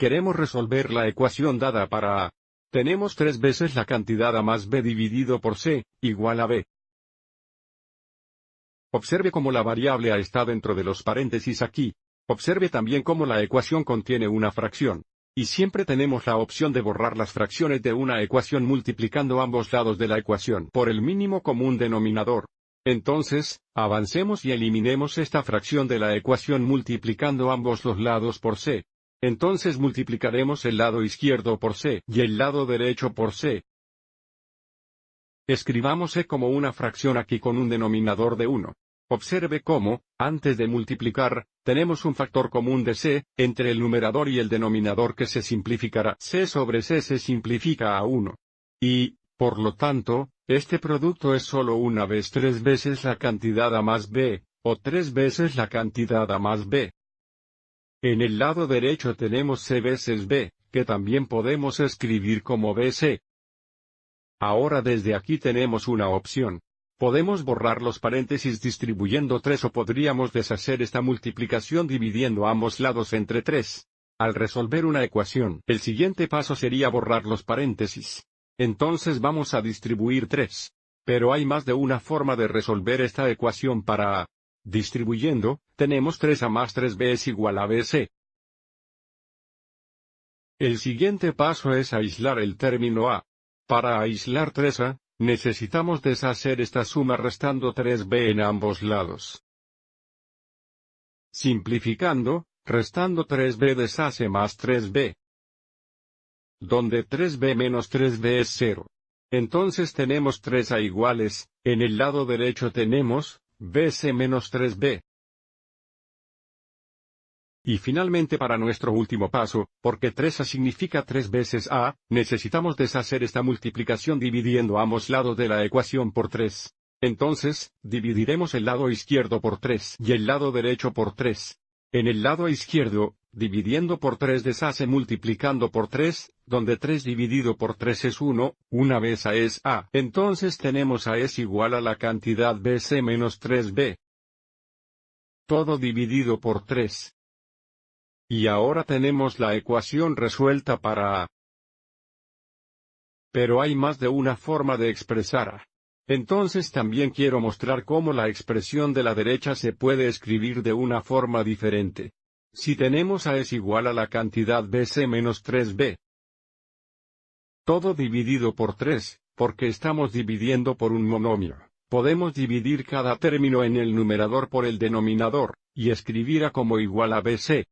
Queremos resolver la ecuación dada para A. Tenemos 3 veces la cantidad A más B dividido por C, igual a B. Observe cómo la variable A está dentro de los paréntesis aquí. Observe también cómo la ecuación contiene una fracción. Y siempre tenemos la opción de borrar las fracciones de una ecuación multiplicando ambos lados de la ecuación por el mínimo común denominador. Entonces, avancemos y eliminemos esta fracción de la ecuación multiplicando ambos los lados por C. Entonces multiplicaremos el lado izquierdo por C y el lado derecho por C. Escribamos C como una fracción aquí con un denominador de 1. Observe cómo, antes de multiplicar, tenemos un factor común de C, entre el numerador y el denominador que se simplificará. C sobre C se simplifica a 1. Y, por lo tanto, este producto es solo una vez 3 veces la cantidad A más B, o 3 veces la cantidad A más B. En el lado derecho tenemos C veces B, que también podemos escribir como BC. Ahora desde aquí tenemos una opción. Podemos borrar los paréntesis distribuyendo 3 o podríamos deshacer esta multiplicación dividiendo ambos lados entre 3. Al resolver una ecuación, el siguiente paso sería borrar los paréntesis. Entonces vamos a distribuir 3. Pero hay más de una forma de resolver esta ecuación para A. Distribuyendo, tenemos 3A más 3B es igual a BC. El siguiente paso es aislar el término A. Para aislar 3A, necesitamos deshacer esta suma restando 3B en ambos lados. Simplificando, restando 3B deshace más 3B. Donde 3B menos 3B es 0. Entonces tenemos 3A iguales, en el lado derecho tenemos, BC menos 3B. Y finalmente para nuestro último paso, porque 3A significa 3 veces A, necesitamos deshacer esta multiplicación dividiendo ambos lados de la ecuación por 3. Entonces, dividiremos el lado izquierdo por 3 y el lado derecho por 3. En el lado izquierdo, dividiendo por 3 deshace multiplicando por 3, donde 3 dividido por 3 es 1, una vez A es A. Entonces tenemos A es igual a la cantidad BC menos 3B. Todo dividido por 3. Y ahora tenemos la ecuación resuelta para A. Pero hay más de una forma de expresar A. Entonces también quiero mostrar cómo la expresión de la derecha se puede escribir de una forma diferente. Si tenemos A es igual a la cantidad BC menos 3B. Todo dividido por 3, porque estamos dividiendo por un monomio. Podemos dividir cada término en el numerador por el denominador, y escribir A como igual a BC.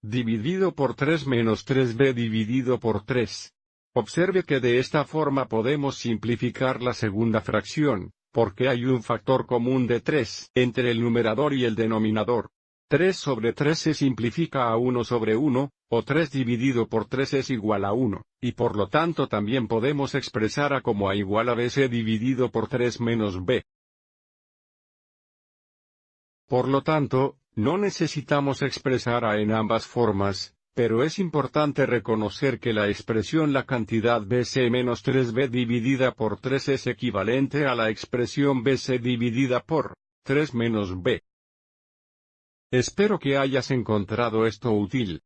Dividido por 3 menos 3B dividido por 3. Observe que de esta forma podemos simplificar la segunda fracción, porque hay un factor común de 3 entre el numerador y el denominador. 3 sobre 3 se simplifica a 1 sobre 1, o 3 dividido por 3 es igual a 1, y por lo tanto también podemos expresar A como A igual a BC dividido por 3 menos B. Por lo tanto, no necesitamos expresar A en ambas formas, pero es importante reconocer que la expresión la cantidad BC menos 3B dividida por 3 es equivalente a la expresión BC dividida por 3 menos B. Espero que hayas encontrado esto útil.